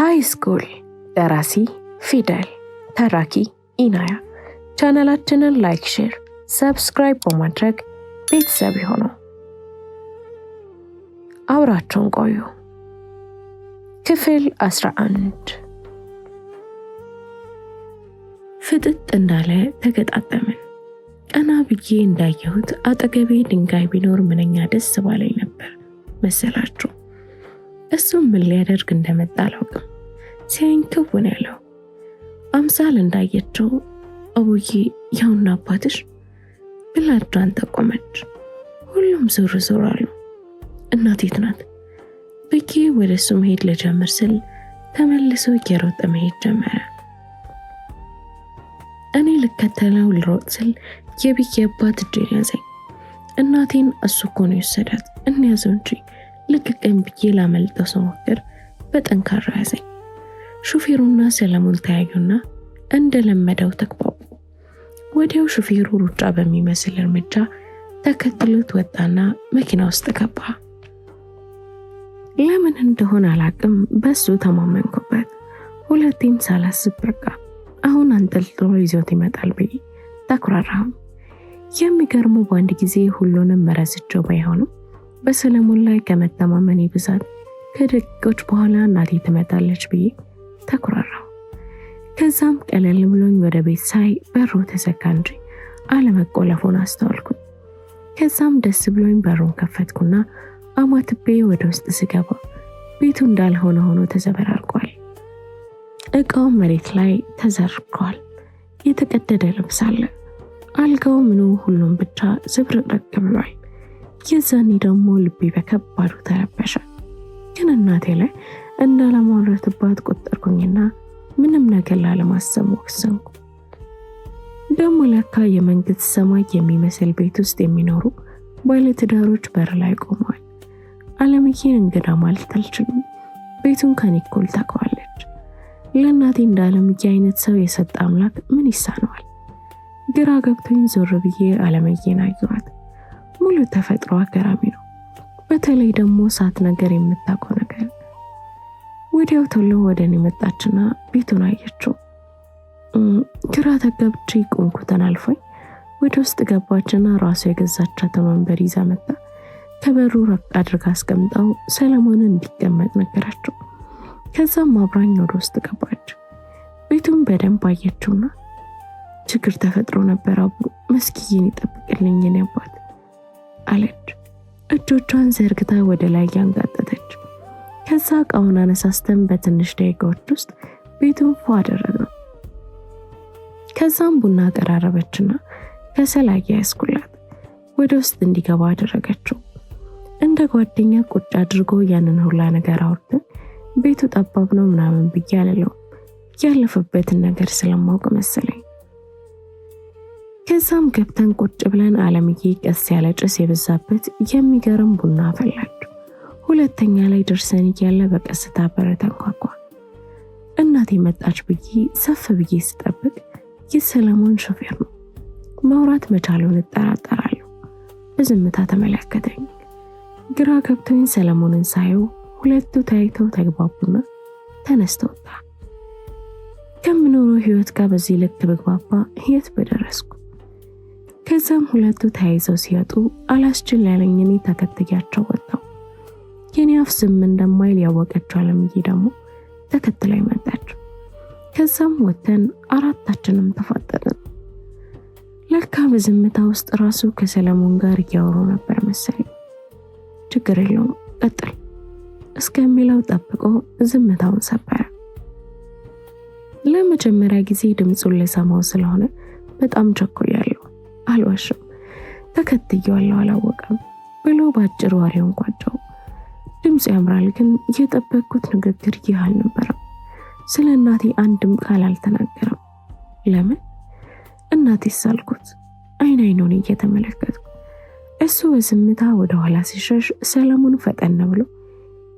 ሃይ ስኩል ደራሲ ፊደል፣ ተራኪ ኢናያ። ቻናላችንን ላይክ፣ ሼር፣ ሰብስክራይብ በማድረግ ቤተሰብ ይሁኑ። አብራችሁን ቆዩ። ክፍል 11። ፍጥጥ እንዳለ ተገጣጠምን። ቀና ብዬ እንዳየሁት አጠገቤ ድንጋይ ቢኖር ምንኛ ደስ ባለኝ ነበር መሰላችሁ። እሱም ምን ሊያደርግ እንደመጣ አላውቅም። ሲያይኝ ክውን ያለው አምሳል እንዳየችው አቡዬ ያውና አባትሽ ብላ እጇን ጠቆመች። ሁሉም ዞር ዞር አሉ። እናቴት ናት ብዬ ወደ እሱ መሄድ ልጀምር ስል ተመልሶ እየሮጠ መሄድ ጀመረ። እኔ ልከተለው ልሮጥ ስል የብዬ አባት እጄን ያዘኝ። እናቴን እሱ እኮ ነው የወሰዳት እንያዘው እንጂ ልቅቀኝ ብዬ ላመልጠው ስሞክር በጠንካራ ያዘኝ። ሹፌሩና ሰለሞን ተያዩና እንደለመደው ተግባቡ። ወዲያው ሹፌሩ ሩጫ በሚመስል እርምጃ ተከትሎት ወጣና መኪና ውስጥ ገባ። ለምን እንደሆነ አላቅም፣ በሱ ተማመንኩበት። ሁለቴም ሳላስብ በቃ አሁን አንጠልጥሎ ይዞት ይመጣል ብዬ ተኩራራሁ። የሚገርመው በአንድ ጊዜ ሁሉንም መረስቸው ባይሆንም በሰለሞን ላይ ከመተማመኔ ብዛት ከደቂቆች በኋላ እናቴ ትመጣለች ብዬ ተኩራራሁ። ከዛም ቀለል ብሎኝ ወደ ቤት ሳይ በሩ ተዘጋ እንጂ አለመቆለፉን አስተዋልኩ። ከዛም ደስ ብሎኝ በሩን ከፈትኩና አማትቤ ወደ ውስጥ ስገባ ቤቱ እንዳልሆነ ሆኖ ተዘበራርቋል። እቃው መሬት ላይ ተዘርግቷል። የተቀደደ ልብስ አለ። አልጋው ምኑ ሁሉም ብቻ ዝብርቅርቅ ብሏል። የዛኔ ደግሞ ልቤ በከባዱ ተረበሸ። ግን እናቴ ላይ እንዳላማረትባት ቆጠርኩኝና ምንም ነገር ላለማሰብ ወሰንኩ። ደግሞ ለካ የመንግስት ሰማይ የሚመስል ቤት ውስጥ የሚኖሩ ባለትዳሮች በር ላይ ቆመዋል። አለምዬን እንግዳ ማለት አልችልም። ቤቱን ከኒኮል ታውቀዋለች። ለእናቴ እንደ አለምዬ አይነት ሰው የሰጠ አምላክ ምን ይሳነዋል? ግራ ገብቶኝ ዞር ብዬ አለምዬን አየኋት። ሙሉ ተፈጥሮ ገራሚ ነው። በተለይ ደግሞ ሳት ነገር የምታውቀው ነገር። ወዲያው ቶሎ ወደ እኔ መጣችና ቤቱን አየችው። ግራ ተገብቼ ቆምኩትን አልፎኝ ወደ ውስጥ ገባችና ራሱ የገዛቻትን ወንበር ይዛ መጣ። ከበሩ ረቅ አድርጋ አስቀምጣው ሰለሞንን እንዲቀመጥ ነገራቸው። ከዛም አብራኝ ወደ ውስጥ ገባች። ቤቱን በደንብ አየችውና ችግር ተፈጥሮ ነበር አቡ፣ መስኪዬን ይጠብቅልኝ የኔ አባት አለች። እጆቿን ዘርግታ ወደ ላይ ያንጋጠተች። ከዛ እቃውን አነሳስተን በትንሽ ደቂቃዎች ውስጥ ቤቱን ፏ አደረግነው። ከዛም ቡና አቀራረበችና ከሰል አያያዝኩላት ወደ ውስጥ እንዲገባ አደረገችው። እንደ ጓደኛ ቁጭ አድርጎ ያንን ሁላ ነገር አውርተን ቤቱ ጠባብ ነው ምናምን ብዬ አልለውም፣ ያለፈበትን ነገር ስለማውቅ መሰለኝ። ከዛም ገብተን ቁጭ ብለን አለምዬ ቀስ ያለ ጭስ የበዛበት የሚገርም ቡና አፈላች። ሁለተኛ ላይ ደርሰን እያለ በቀስታ በር ተንኳኳ። እናቴ መጣች ብዬ ሰፍ ብዬ ስጠብቅ የሰለሞን ሾፌር ነው። ማውራት መቻሉን እጠራጠራለሁ። በዝምታ ተመለከተኝ። ግራ ገብቶኝ ሰለሞንን ሳየው ሁለቱ ታይተው ተግባቡና ተነስተው ወጣ። ከምኖረው ህይወት ጋር በዚህ ልክ በግባባ የት በደረስኩ። ከዛም ሁለቱ ተያይዘው ሲወጡ አላስችል ያለኝ እኔ ተከትያቸው ወጣሁ። የኔ አፍ ዝም እንደማይል ያወቀችው አለምዬ ደግሞ ተከትላይ መጣች። ከዛም ወተን አራታችንም ተፋጠጥን። ለካ በዝምታ ውስጥ ራሱ ከሰለሞን ጋር እያወሩ ነበር መሰለኝ። ችግር የለውም ቀጥል እስከሚለው ጠብቆ ዝምታውን ሰበረ። ለመጀመሪያ ጊዜ ድምፁን ልሰማው ስለሆነ በጣም ቸኩያለሁ። አልዋሽም። ተከትየዋለሁ አላወቀም ብሎ ባጭር ወሬውን ቋጨው። ድምፁ ያምራል፣ ግን የጠበቅኩት ንግግር ይህ አልነበረም። ስለ እናቴ አንድም ቃል አልተናገረም። ለምን? እናቴስ አልኩት አይን አይኑን እየተመለከትኩ። እሱ በዝምታ ወደ ኋላ ሲሸሽ ሰለሞን ፈጠን ብሎ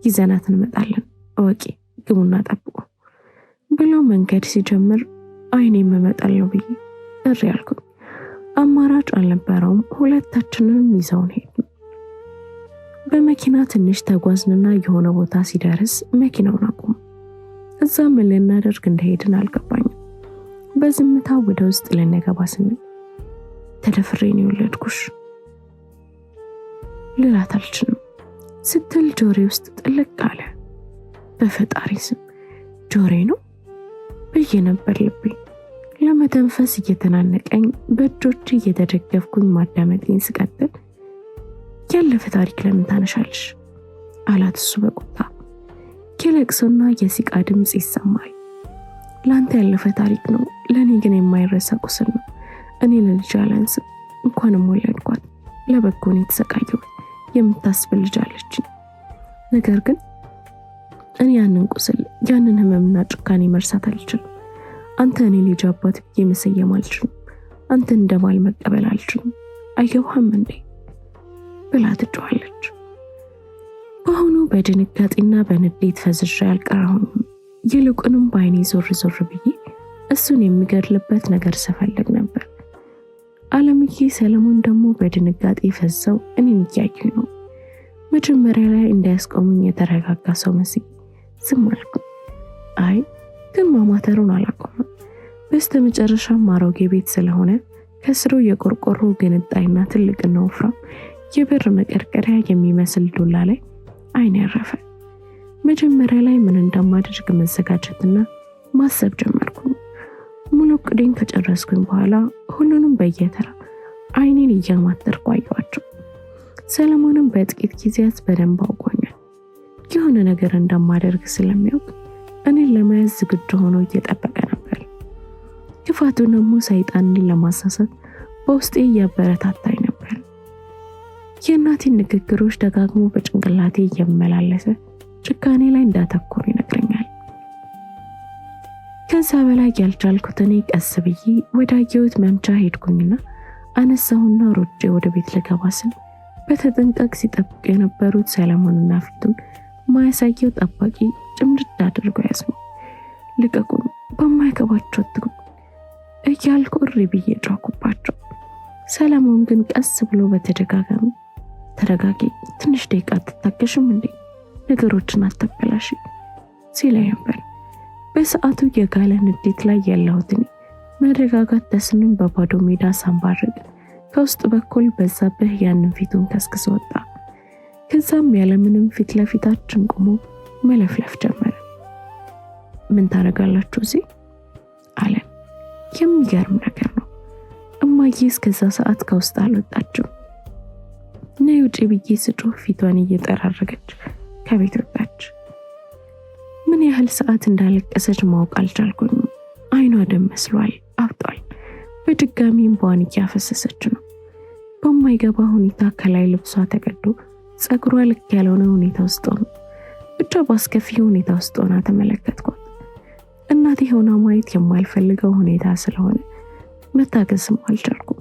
ይዘናት እንመጣለን እወቂ ግቡና ጠብቁ ብሎ መንገድ ሲጀምር አይኔ መመጣለው ብዬ እሪ ያልኩኝ። አማራጭ አልነበረውም። ሁለታችንንም ይዘውን ሄድን። በመኪና ትንሽ ተጓዝንና የሆነ ቦታ ሲደርስ መኪናውን አቆም። እዛ ምን ልናደርግ እንደሄድን አልገባኝም። በዝምታ ወደ ውስጥ ልንገባ ስንል ተደፍሬ ነው የወለድኩሽ ልላት አልችልም ስትል ጆሮዬ ውስጥ ጥልቅ አለ። በፈጣሪ ስም ጆሮዬ ነው ብዬ ነበር ልቤ። ለመተንፈስ እየተናነቀኝ በእጆቼ እየተደገፍኩኝ ማዳመጤን ስቀጥል ያለፈ ታሪክ ለምን ታነሻለሽ አላት እሱ በቁጣ። የለቅሶና የሲቃ ድምፅ ይሰማል። ለአንተ ያለፈ ታሪክ ነው፣ ለእኔ ግን የማይረሳ ቁስል ነው። እኔ ለልጅ አላንስም፣ እንኳንም ወለድኳት። ለበጎ ነው የተሰቃየሁት የምታስብል ልጅ አለችኝ። ነገር ግን እኔ ያንን ቁስል ያንን ህመምና ጭካኔ መርሳት አልችልም። አንተ እኔ ልጅ አባት ብዬ መሰየም አልችልም። አንተ እንደማል መቀበል አልችልም። አይገባህም እንዴ ብላ ትጮኻለች። በአሁኑ በድንጋጤና በንዴት ፈዝዤ አልቀረሁም። ይልቁንም በአይኔ ዞር ዞር ብዬ እሱን የሚገድልበት ነገር ስፈልግ ነበር። አለምዬ ሰለሞን ደግሞ በድንጋጤ ፈዘው እኔን እያዩኝ ነው። መጀመሪያ ላይ እንዳያስቆሙኝ የተረጋጋ ሰው መስዬ ዝም አልኩ። አይ ግን ማማተሩን አላቆመም። በስተመጨረሻም አሮጌ ቤት ስለሆነ ከስሩ የቆርቆሮ ግንጣይና ትልቅና ወፍራም የብር መቀርቀሪያ የሚመስል ዱላ ላይ አይን ያረፈ። መጀመሪያ ላይ ምን እንደማደርግ መዘጋጀትና ማሰብ ጀመርኩ። ሙሉ እቅዴን ከጨረስኩኝ በኋላ ሁሉንም በየተራ አይኔን እያማተርኩ አየኋቸው። ሰለሞንም በጥቂት ጊዜያት በደንብ አውቆኛል። የሆነ ነገር እንደማደርግ ስለሚያውቅ እኔን ለመያዝ ዝግጁ ሆኖ እየጠበቀ ነበር። ክፋቱ ደግሞ ሰይጣንን ለማሳሳት በውስጤ እያበረታታኝ ነበር። የእናቴን ንግግሮች ደጋግሞ በጭንቅላቴ እየመላለሰ ጭካኔ ላይ እንዳተኮር ይነግረኛል። ከዛ በላይ ያልቻልኩት እኔ ቀስ ብዬ ወዳየሁት መምቻ ሄድኩኝና አነሳሁና ሮጬ ወደ ቤት ልገባ ስል በተጠንቀቅ ሲጠብቁ የነበሩት ሰለሞንና ፊቱን ማያሳየው ጠባቂ ጭምድድ አድርጎ ያዝኑ። ልቀቁኝ፣ በማይገባቸው አትግቡ እያልኩ እሪ ብዬ ጮህኩባቸው። ሰለሞን ግን ቀስ ብሎ በተደጋጋሚ ተረጋጊ፣ ትንሽ ደቂቃ አትታገሽም እንዴ? ነገሮችን አታበላሽ ሲለኝ ነበር። በሰዓቱ የጋለ ንዴት ላይ ያለሁት እኔ መረጋጋት ተስኖኝ በባዶ ሜዳ ሳንባርቅ ከውስጥ በኩል በዛብህ ያንን ፊቱን ከስክስ ወጣ። ከዛም ያለምንም ፊት ለፊታችን ቆሞ መለፍለፍ ጀመረ። ምን ታደርጋላችሁ እዚህ አለ። የሚገርም ነገር ነው። እማዬ እስከዛ ሰዓት ከውስጥ አልወጣችም። ነይ ውጪ ብዬ ስጮህ ፊቷን እየጠራረገች ከቤት ወጣች። ምን ያህል ሰዓት እንዳለቀሰች ማወቅ አልቻልኩኝም። አይኗ ደም መስሏል፣ አብጧል። በድጋሚ እንባዋን እያፈሰሰች ነው። በማይገባ ሁኔታ ከላይ ልብሷ ተቀዶ ጸጉሯ ልክ ያልሆነ ሁኔታ ውስጥ ሆኖ ብቻ በአስከፊ ሁኔታ ውስጥ ሆና ተመለከትኳት። እናቴ ሆና ማየት የማልፈልገው ሁኔታ ስለሆነ መታገስም አልቻልኩም።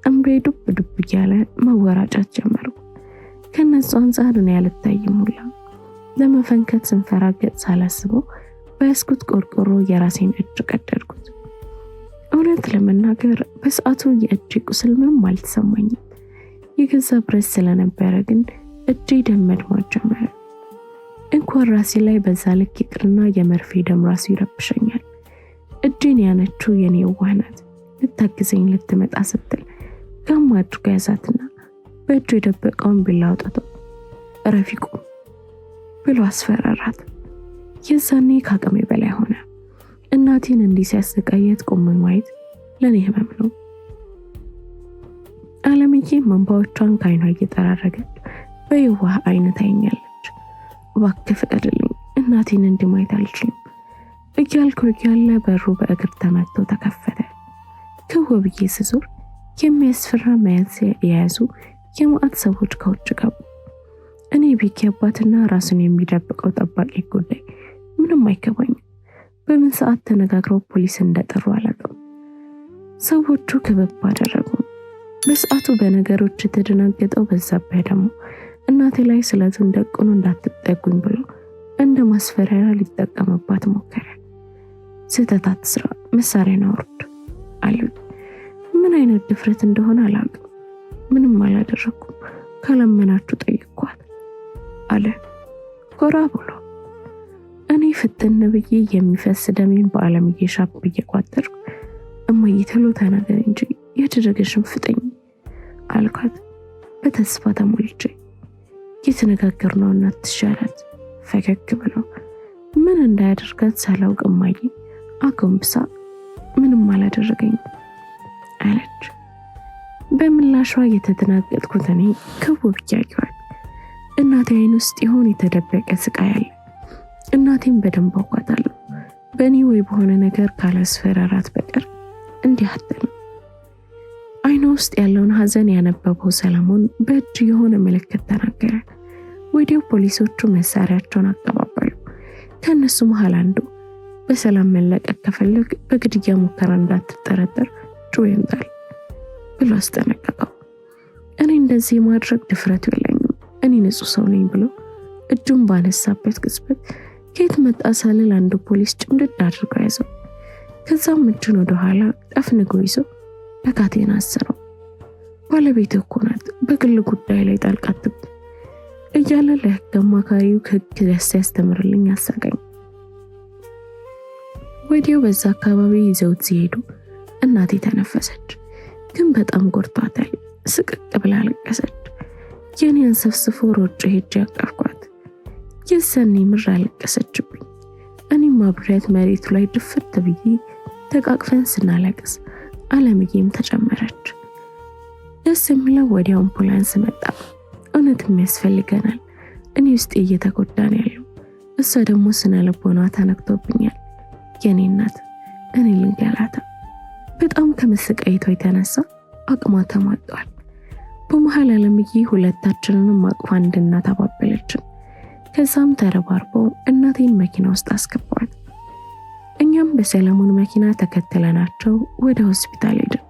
እንባዬ ዱብ ዱብ እያለ መወራጨት ጀመርኩ። ከነሱ አንጻር እኔ አልታይም ሁላ ለመፈንከት ስንፈራገጥ ሳላስበው በያዝኩት ቆርቆሮ የራሴን እጅ ቀደድኩት። እውነት ለመናገር በሰዓቱ የእጅ ቁስል ምንም አልተሰማኝም። የገዛ ብረት ስለነበረ ግን እጄ ደም መድማት ጀመረ። እንኳን ራሴ ላይ በዛ ልክ ይቅርና የመርፌ ደም ራሱ ይረብሸኛል። እጄን ያነችው የኔ የዋህ ናት። ልታግዘኝ ልትመጣ ስትል ጋማ አድርጎ ያዛትና በእጁ የደበቀውን ቢላ አውጥቶ ረፊቁ ብሎ አስፈራራት። የዛኔ ከአቅሜ በላይ ሆነ። እናቴን እንዲህ ሲያሰቃየት ቆሜ ማየት ለኔ ህመም ነው። አለምዬ መንባዎቿን ከዓይኗ እየጠራረገች በየዋህ አይነት ታየኛለች። እባክህ ፍቀድልኝ፣ እናቴን እንዲህ ማየት አልችልም እያልኩ እያለ በሩ በእግር ተመቶ ተከፈተ። ክው ብዬ ስዞር የሚያስፈራ መያዝ የያዙ የማዕት ሰዎች ከውጭ ገቡ። እኔ ቢኪ አባትና ራሱን የሚደብቀው ጠባቂ ጉዳይ ምንም አይገባኝም። በምን ሰዓት ተነጋግረው ፖሊስ እንደጠሩ አላውቅም። ሰዎቹ ክበብ አደረጉ። በሰዓቱ በነገሮች የተደናገጠው በዛብህ ደግሞ እናቴ ላይ ስለቱን ደቅኖ እንዳትጠጉኝ ብሎ እንደ ማስፈራሪያ ሊጠቀምባት ሞከረ። ስህተት አትስራ፣ መሳሪያን አውርድ አሉኝ። ምን አይነት ድፍረት እንደሆነ አላውቅም። ምንም አላደረኩም፣ ካላመናችሁ ጠይቋት አለ ኮራ ብሎ። እኔ ፍጥን ብዬ የሚፈስ ደሜን በአለምዬ ሻፕ እየቋጠርኩ እማዬ ቶሎ ተናገሪ እንጂ ያደረገሽን ፍጠኝ አልኳት በተስፋ ተሞልቼ። የተነጋገርነው እናት ትሻላት ፈገግ ብለው ምን እንዳያደርጋት ሳላውቅ እማዬ አጎንብሳ ምንም አላደረገኝም አለች። በምላሿ የተደናገጥኩት እኔ ክው ብዬ አየኋት። እናቴ አይን ውስጥ ይሆን የተደበቀ ስቃይ አለ። እናቴን በደንብ አውቃታለሁ። በእኔ ወይ በሆነ ነገር ካላስፈራራት በቀር እንዲህ አትልም። አይኗ ውስጥ ያለውን ሀዘን ያነበበው ሰለሞን በእጅ የሆነ ምልክት ተናገረ። ወዲያው ፖሊሶቹ መሳሪያቸውን አቀባበሉ። ከእነሱ መሃል አንዱ በሰላም መለቀቅ ከፈለግ በግድያ ሙከራ እንዳትጠረጠር ጩኸ ይምጣል ብሎ አስጠነቀቀው። እኔ እንደዚህ ማድረግ ድፍረቱ የለኝም፣ እኔ ንጹህ ሰው ነኝ ብሎ እጁን ባነሳበት ቅጽበት ከየት መጣ ሳልል አንዱ ፖሊስ ጭምድድ አድርጎ ያዘው። ከዛም እጁን ወደ ኋላ ጠፍንጎ ይዞ በካቴና አሰረው። ባለቤት እኮ ናት፣ በግል ጉዳይ ላይ ጣልቃ አትግባ እያለ ለህግ አማካሪው ህግ ሲያስተምርልኝ አሳቀኝ። ወዲያው በዛ አካባቢ ይዘውት ሲሄዱ እናቴ ተነፈሰች፣ ግን በጣም ጎርቷታል። ስቅቅ ብላ አለቀሰች። የኔን ሰፍስፎ ሮጬ ሄጄ አቀፍኳት። የሰኔ ምር አለቀሰችብኝ። እኔም አብሬያት መሬቱ ላይ ድፍት ብዬ ተቃቅፈን ስናለቅስ አለምዬም ተጨመረች። ደስ የሚለው ወዲያው አምቡላንስ መጣ። እውነትም ያስፈልገናል። እኔ ውስጥ እየተጎዳን ያለው እሷ ደግሞ ስነ ልቦኗ ተነክቶብኛል። የኔ እናት እኔ ልንገላታ። በጣም ከመሰቃየቷ የተነሳ አቅሟ ተሟጧል። በመሃል አለምዬ ሁለታችንንም አቅፋ እንድናት አባበለችን። ከዛም ተረባርበው እናቴን መኪና ውስጥ አስገቧት። እኛም በሰለሞን መኪና ተከትለናቸው ወደ ሆስፒታል ሄድን።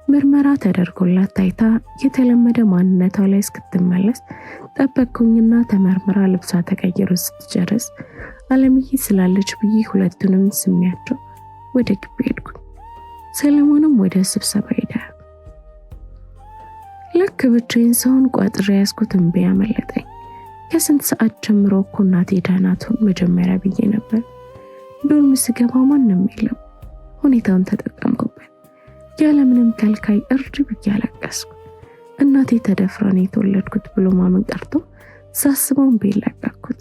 ምርመራ ተደርጎላት ታይታ የተለመደ ማንነቷ ላይ እስክትመለስ ጠበቅኩኝና ተመርምራ ልብሷ ተቀይሮ ስትጨርስ አለምዬ ስላለች ብዬ ሁለቱንም ስሚያቸው ወደ ግቢ ሄድኩኝ። ሰለሞንም ወደ ስብሰባ ሄደ። ልክ ብቻዬን ሰውን ቋጥሬ ያዝኩት እምቢ ያመለጠኝ። ከስንት ሰዓት ጀምሮ እኮ እናቴ ደህና ትሁን መጀመሪያ ብዬ ነበር። ዶርም ስገባ ማንም የለም። ሁኔታውን ተጠቀምኩበት። ያለምንም ከልካይ እርድ ብዬ አለቀስኩ። እናቴ ተደፍራ ነው የተወለድኩት ብሎ ማመን ቀርቶ ሳስበውን ቤት ለቀቅኩት።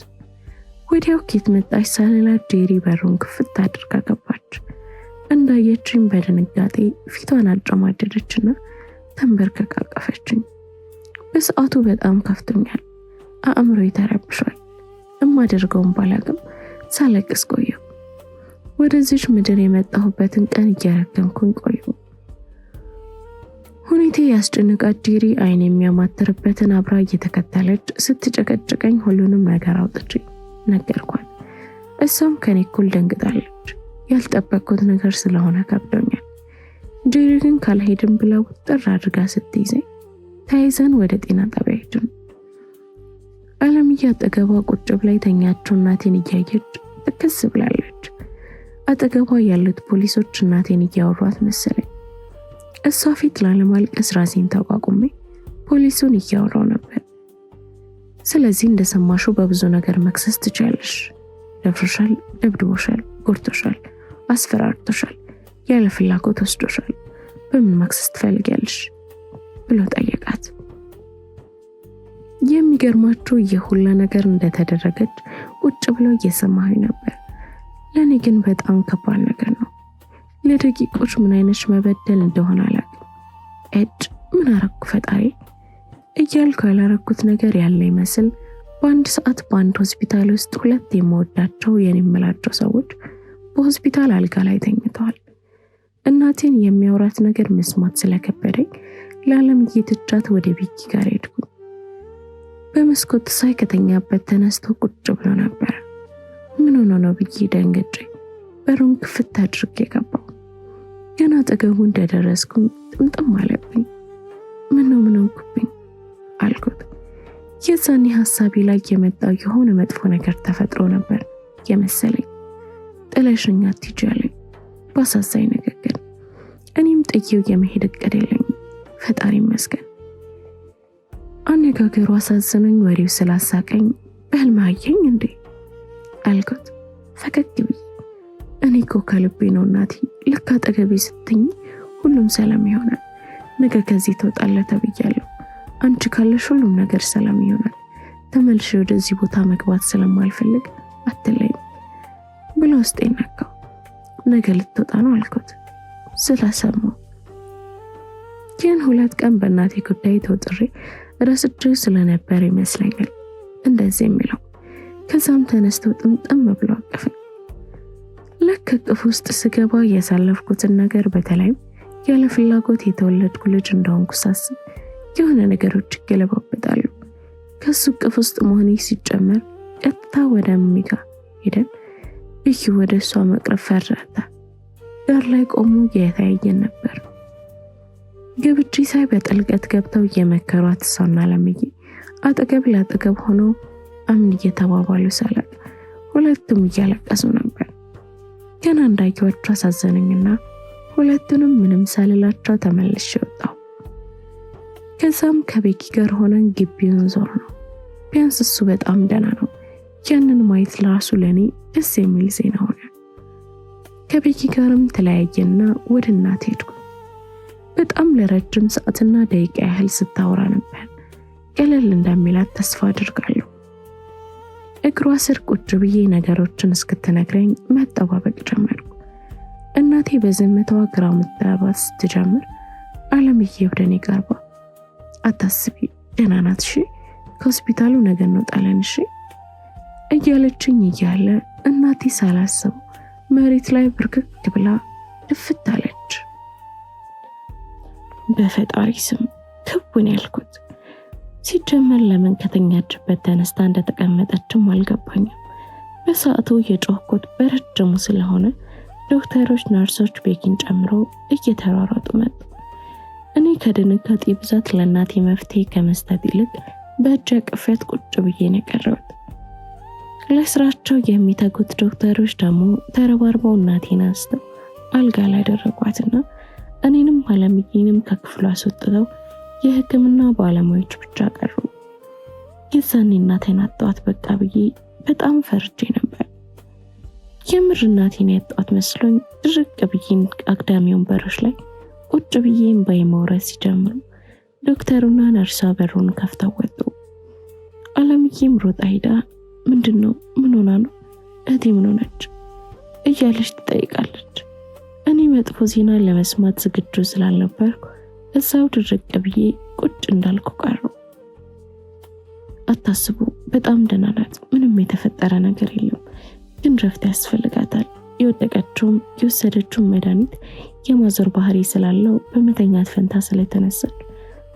ወዲያው ኬት መጣች ሳልላት ጄሪ በሩን ክፍት አድርጋ ገባች። እንዳየችኝ በድንጋጤ ፊቷን አጨማደደችና ተንበርክካ አቀፈችኝ። በሰዓቱ በጣም ከፍቶኛል። አእምሮዬ ተረብሿል። እማደርገውን ባላቅም ሳለቅስ ቆየሁ። ወደዚች ምድር የመጣሁበትን ቀን እየረገምኩኝ ቆየሁ። ሁኔታ ያስጨነቃት ጄሪ አይን የሚያማትርበትን አብራ እየተከተለች ስትጨቀጭቀኝ ሁሉንም ነገር አውጥቼ ነገርኳት። እሷም ከኔ እኩል ደንግጣለች። ያልጠበቅኩት ነገር ስለሆነ ከብዶኛል። ጄሪ ግን ካልሄድም ብላ ውጥር አድርጋ ስትይዘኝ ተያይዘን ወደ ጤና ጣቢያ ሄድን። አለምዬ አጠገቧ ቁጭ ብላ የተኛችው እናቴን እያየች ትክስ ብላለች። አጠገቧ ያሉት ፖሊሶች እናቴን እያወሯት መሰለኝ። እሷ ፊት ላለማልቀስ ራሴን ተቋቁሜ ፖሊሱን እያወራው ነበር። ስለዚህ እንደሰማሹ በብዙ ነገር መክሰስ ትችያለሽ። ደፍሮሻል፣ ደብድቦሻል፣ ጎርቶሻል፣ አስፈራርቶሻል፣ ያለ ፍላጎት ወስዶሻል። በምን መክሰስ ትፈልጊያለሽ ብሎ ጠየቃት። የሚገርማችሁ የሁላ ነገር እንደተደረገች ቁጭ ብለው እየሰማሁኝ ነበር። ለኔ ግን በጣም ከባድ ነገር ነው። ለደቂቆች ምን አይነት መበደል እንደሆነ አላውቅም። ምን አረኩ ፈጣሪ እያልኩ ያላረኩት ነገር ያለ ይመስል በአንድ ሰዓት በአንድ ሆስፒታል ውስጥ ሁለት የምወዳቸው የኔምላቸው ሰዎች በሆስፒታል አልጋ ላይ ተኝተዋል። እናቴን የሚያወራት ነገር መስማት ስለከበደኝ ለአለምዬ ትቻት ወደ ቢኪ ጋር ሄድኩ። በመስኮት ሳይ ከተኛበት ተነስቶ ቁጭ ብሎ ነበር። ምን ሆኖ ነው ብዬ ደንግጬ በሩን ክፍት አድርጌ ገባሁ። ገና አጠገቡ እንደደረስኩ ጥምጥም አለብኝ። ምን ሆንኩብኝ አልኩት። የዛኔ ሐሳቤ ላይ የመጣው የሆነ መጥፎ ነገር ተፈጥሮ ነበር የመሰለኝ። ጥለሽኝ አትሂጂ አለኝ ባሳዛኝ ንግግር። እኔም ጥዬው የመሄድ እቅድ የለኝም ፈጣሪ ይመስገን። አነጋገሩ አሳዝኖኝ ወሬው ስላሳቀኝ በህልም አየኝ እንዴ አልኩት። ፈገግ ብዬ እኔ እኮ ከልቤ ነው እናቴ፣ ልክ አጠገቤ ስትኝ ሁሉም ሰላም ይሆናል። ነገ ከዚህ ትወጣለህ ተብያለሁ። አንቺ ካለሽ ሁሉም ነገር ሰላም ይሆናል። ተመልሼ ወደዚህ ቦታ መግባት ስለማልፈልግ አትለይም ብሎ ውስጤን ነካው። ነገ ልትወጣ ነው አልኩት ስለሰማው። ግን 2 ቀን በእናቴ ጉዳይ ተወጥሬ ረስቼው ስለነበር ይመስለኛል እንደዚህ የሚለው። ከዛም ተነስተው ጥምጥም ብሎ አቀፈኝ። ልክ እቅፍ ውስጥ ስገባ ያሳለፍኩትን ነገር በተለይም ያለ ፍላጎት የተወለድኩ ልጅ እንደሆንኩ ሳስብ የሆነ ነገሮች ይገለባበጣሉ። ከሱ እቅፍ ውስጥ መሆኔ ሲጨመር ቀጥታ ወደ እምሚ ጋር ሄደን ብዬ ወደ እሷ መቅረብ ፈራታ። ዳር ላይ ቆሞ እየተያየን ነበር። ገብቼ ሳይ በጥልቀት ገብተው እየመከሯት እሷና ለምዬ አጠገብ ለአጠገብ ሆኖ አምን እየተባባሉ ሳላቅ ሁለቱም እያለቀሱ ነበር። ገና እንዳየኋቸው አሳዘነኝና ሁለቱንም ምንም ሳልላቸው ተመልሼ ወጣሁ። ከዛም ከቤኪ ጋር ሆነን ግቢውን ዞር ነው። ቢያንስ እሱ በጣም ደህና ነው። ያንን ማየት ለራሱ ለኔ ደስ የሚል ዜና ሆነ። ከቤኪ ጋርም ተለያየና ወደ እናቴ ሄድኩ። በጣም ለረጅም ሰዓትና ደቂቃ ያህል ስታወራ ነበር። ቀለል እንደሚላት ተስፋ አድርጋለሁ። እግሯ ስር ቁጭ ብዬ ነገሮችን እስክትነግረኝ መጠባበቅ ጀመርኩ። እናቴ በዝምታዋ ግራ መጋባት ስትጀምር አለምዬ ወደ እኔ ቀርባ አታስቢ፣ ደህና ናት፣ እሺ፣ ከሆስፒታሉ ነገ እንወጣለን፣ እሺ እያለችኝ እያለ እናቴ ሳላስበው መሬት ላይ ብርክክ ብላ ድፍት አለች። በፈጣሪ ስም ክውን ያልኩት። ሲጀመር ለምን ከተኛችበት ተነስታ እንደተቀመጠችም አልገባኝም። በሰዓቱ የጮህኩት በረጅሙ ስለሆነ ዶክተሮች፣ ነርሶች ቤኪን ጨምሮ እየተሯሯጡ መጡ። እኔ ከድንጋጤ ብዛት ለእናቴ መፍትሄ ከመስጠት ይልቅ በእጅ ቅፌት ቁጭ ብዬ ነው የቀረሁት። ለስራቸው የሚተጉት ዶክተሮች ደግሞ ተረባርበው እናቴን አንስተው አልጋ ላይ አደረጓትና እኔንም አለምዬንም ከክፍሉ አስወጥተው የሕክምና ባለሙያዎች ብቻ ቀሩ። የዛኔ እናቴን አጣኋት በቃ ብዬ በጣም ፈርቼ ነበር። የምር እናቴን ያጣኋት መስሎኝ ድርቅ ብዬ አግዳሚ ወንበሮች ላይ ቁጭ ብዬ እምባዬ መውረድ ሲጀምሩ ዶክተሩና ነርሷ በሩን ከፍተው ወጡ። አለምዬም ሮጣ ሄዳ ምንድነው? ምን ሆና ነው? እህቴ ምን ሆነች? እያለች ትጠይቃለች። እኔ መጥፎ ዜና ለመስማት ዝግጁ ስላልነበርኩ እዛው ድርቅ ብዬ ቁጭ እንዳልኩ ቀረሁ። አታስቡ፣ በጣም ደህና ናት፣ ምንም የተፈጠረ ነገር የለም፣ ግን ረፍት ያስፈልጋታል። የወደቀችውም የወሰደችውም መድኃኒት የማዞር ባህሪ ስላለው በመተኛት ፈንታ ስለተነሳች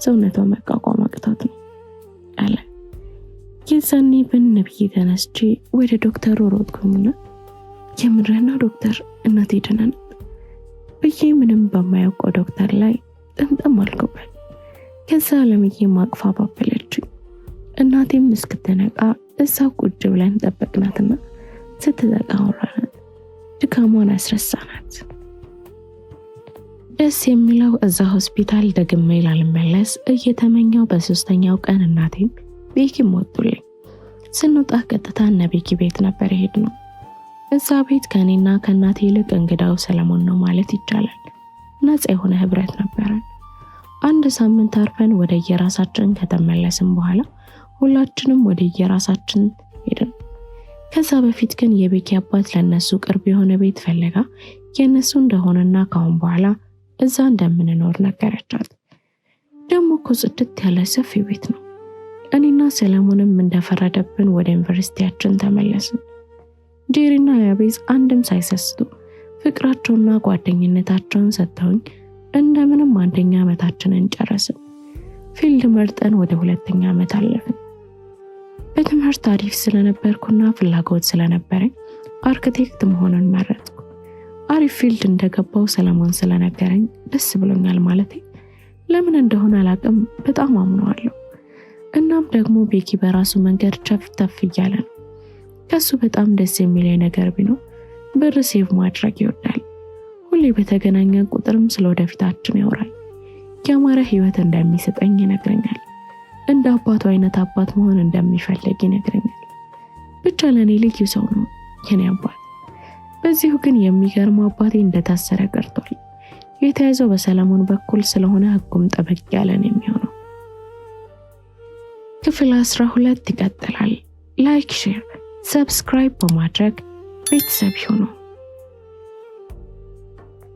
ሰውነቷ መቋቋም አቅቷት ነው አለ። የዛኔ ብዬ ተነስቼ ወደ ዶክተሩ ሮጥኩኝና የምንረና ዶክተር እናቴ ደህና ናት ብዬ ምንም በማያውቀው ዶክተር ላይ ጥምጥም አልኩበት። ከዛ አለምዬ ማቅፋ ባበለችኝ። እናቴም እስክትነቃ እዛው ቁጭ ብለን ጠበቅናትና ስትዘጋ አወራናት። ድካሟን አስረሳናት። ደስ የሚለው እዛ ሆስፒታል ደግሜ ላልመለስ እየተመኘው በ3ኛው ቀን እናቴም ቤኪም ወጡልኝ። ስንወጣ ቀጥታ እነ ቤኪ ቤት ነበር የሄድነው። እዛ ቤት ከኔና ከእናቴ ይልቅ እንግዳው ሰለሞን ነው ማለት ይቻላል። ነፃ የሆነ ህብረት ነበረን። 1 ሳምንት አርፈን ወደ የራሳችን ከተመለስን በኋላ ሁላችንም ወደ የራሳችን ሄድን። ከዛ በፊት ግን የቤኪ አባት ለነሱ ቅርብ የሆነ ቤት ፈለጋ የነሱ እንደሆነና ካሁን በኋላ እዛ እንደምንኖር ነገረቻት። ደግሞ እኮ ጽድት ያለ ሰፊ ቤት ነው። እኔና ሰለሞንም እንደፈረደብን ወደ ዩኒቨርሲቲያችን ተመለስን። ጄሪና ያቤዝ አንድም ሳይሰስቱ ፍቅራቸውና ጓደኝነታቸውን ሰጥተውኝ እንደምንም 1ኛ ዓመታችንን ጨረስን። ፊልድ መርጠን ወደ 2ኛ ዓመት አለፍን። በትምህርት አሪፍ ስለነበርኩና ፍላጎት ስለነበረኝ አርክቴክት መሆንን መረጥኩ። አሪፍ ፊልድ እንደገባው ሰለሞን ስለነገረኝ ደስ ብሎኛል። ማለቴ ለምን እንደሆነ አላቅም፣ በጣም አምነዋለሁ። እናም ደግሞ ቤኪ በራሱ መንገድ ቸፍተፍ እያለ ነው። ከሱ በጣም ደስ የሚለኝ ነገር ቢኖር ብር ሴቭ ማድረግ ይወዳል። ሁሌ በተገናኘን ቁጥርም ስለወደፊታችን ያወራል። ያማረ ህይወት እንደሚሰጠኝ ይነግረኛል። እንደ አባቱ አይነት አባት መሆን እንደሚፈልግ ይነግረኛል። ብቻ ለኔ ልዩ ሰው ነው የኔ አባት። በዚሁ ግን የሚገርመው አባቴ እንደታሰረ ቀርቷል። የተያዘው በሰለሞን በኩል ስለሆነ ህጉም ጠበቅ ያለ ነው የሚሆነው። ክፍል 12 ይቀጥላል። ላይክ፣ ሼር፣ ሰብስክራይብ በማድረግ ቤተሰብ ይሁኑ።